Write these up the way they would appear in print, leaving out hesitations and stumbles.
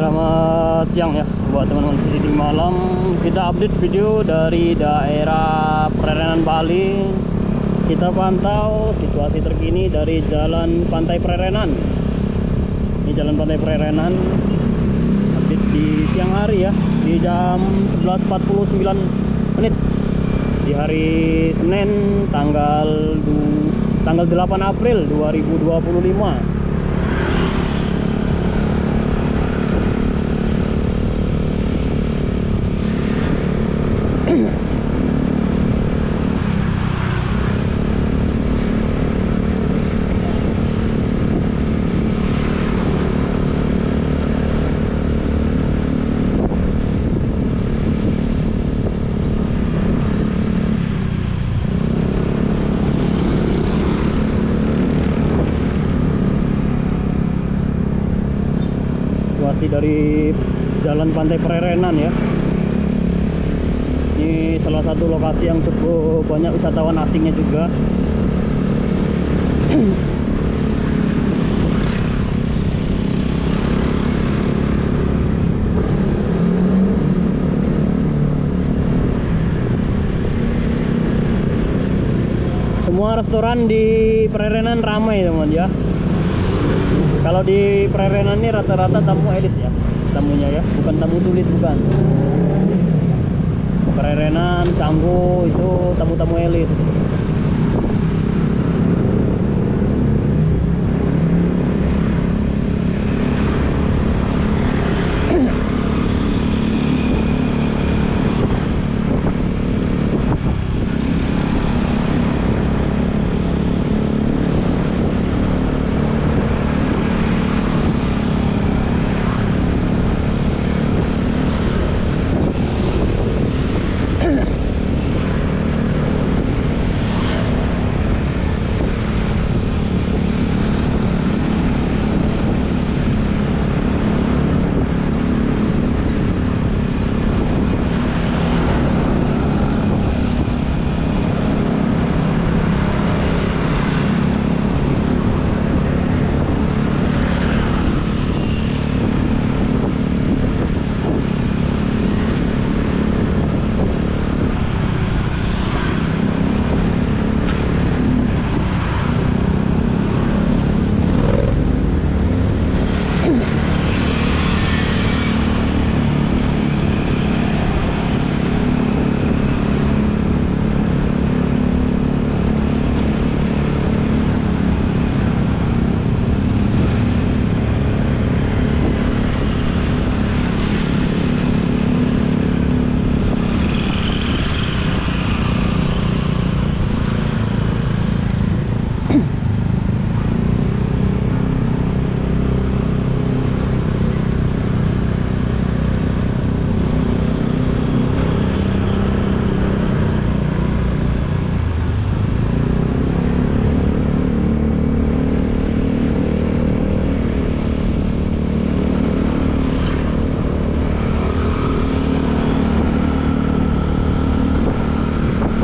Selamat siang ya buat teman-teman di malam. Kita update video dari daerah Prerenan Bali. Kita pantau situasi terkini dari Jalan Pantai Prerenan. Ini Jalan Pantai Prerenan. Update di siang hari ya, di jam 11.49 menit di hari Senin tanggal 8 April 2025. Situasi dari Jalan Pantai Prerenan ya. Ini salah satu lokasi yang cukup banyak wisatawan asingnya juga. Semua restoran di Prerenan ramai teman ya. Kalau di Prerenan ini rata-rata tamu elit ya, tamunya ya, bukan tamu sulit, bukan. Prerenan, Canggu itu tamu-tamu elit.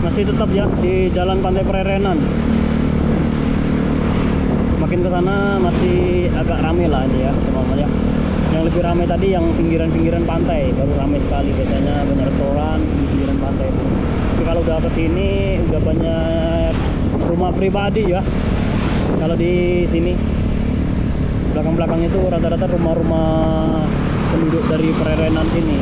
Masih tetap ya di Jalan Pantai Prerenan. Makin ke sana masih agak ramai lah ini ya teman-teman ya. Yang lebih ramai tadi yang pinggiran-pinggiran pantai, baru ramai sekali, biasanya banyak restoran di pinggiran pantai itu. Tapi kalau udah ke sini udah banyak rumah pribadi ya. Kalau di sini belakang-belakang itu rata-rata rumah-rumah penduduk dari Prerenan sini.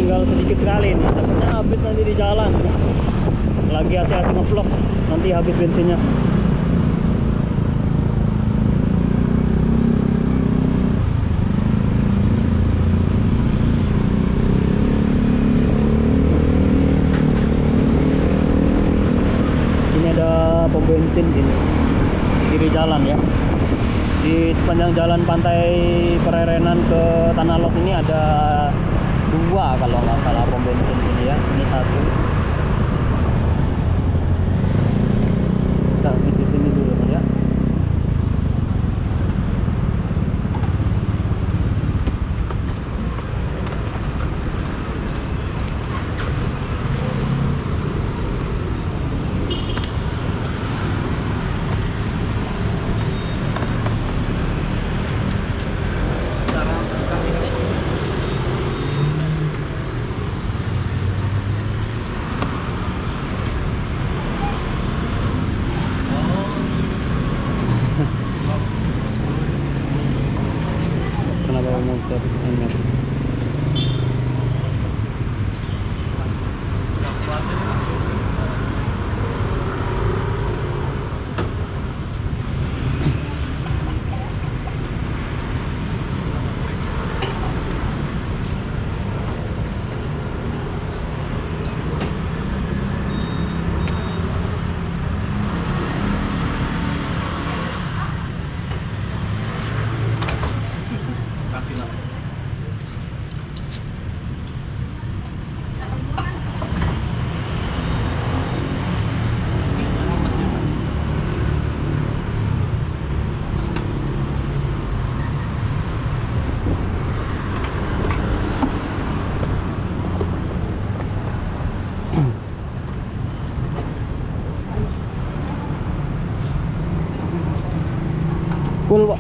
tinggal sedikit sekali nih, takutnya habis nanti di jalan. Lagi asik-asik ngevlog, nanti habis bensinnya. Ini ada pom bensin ini kiri jalan ya. Di sepanjang jalan pantai Prerenan ke Tanah Lot ini ada 2 kalau nggak salah pom bensin ini ya. Ini 1. Kita habis di sini dulu ya. Kenapa motor enak? Cool, Pak.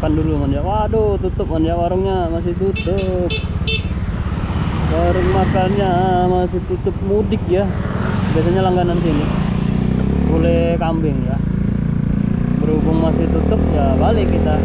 Dulu man ya. Waduh, tutup man ya, warungnya masih tutup. Warung makannya masih tutup, mudik ya. Biasanya langganan sini. Gulai kambing ya. Berhubung masih tutup ya balik kita.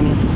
ini.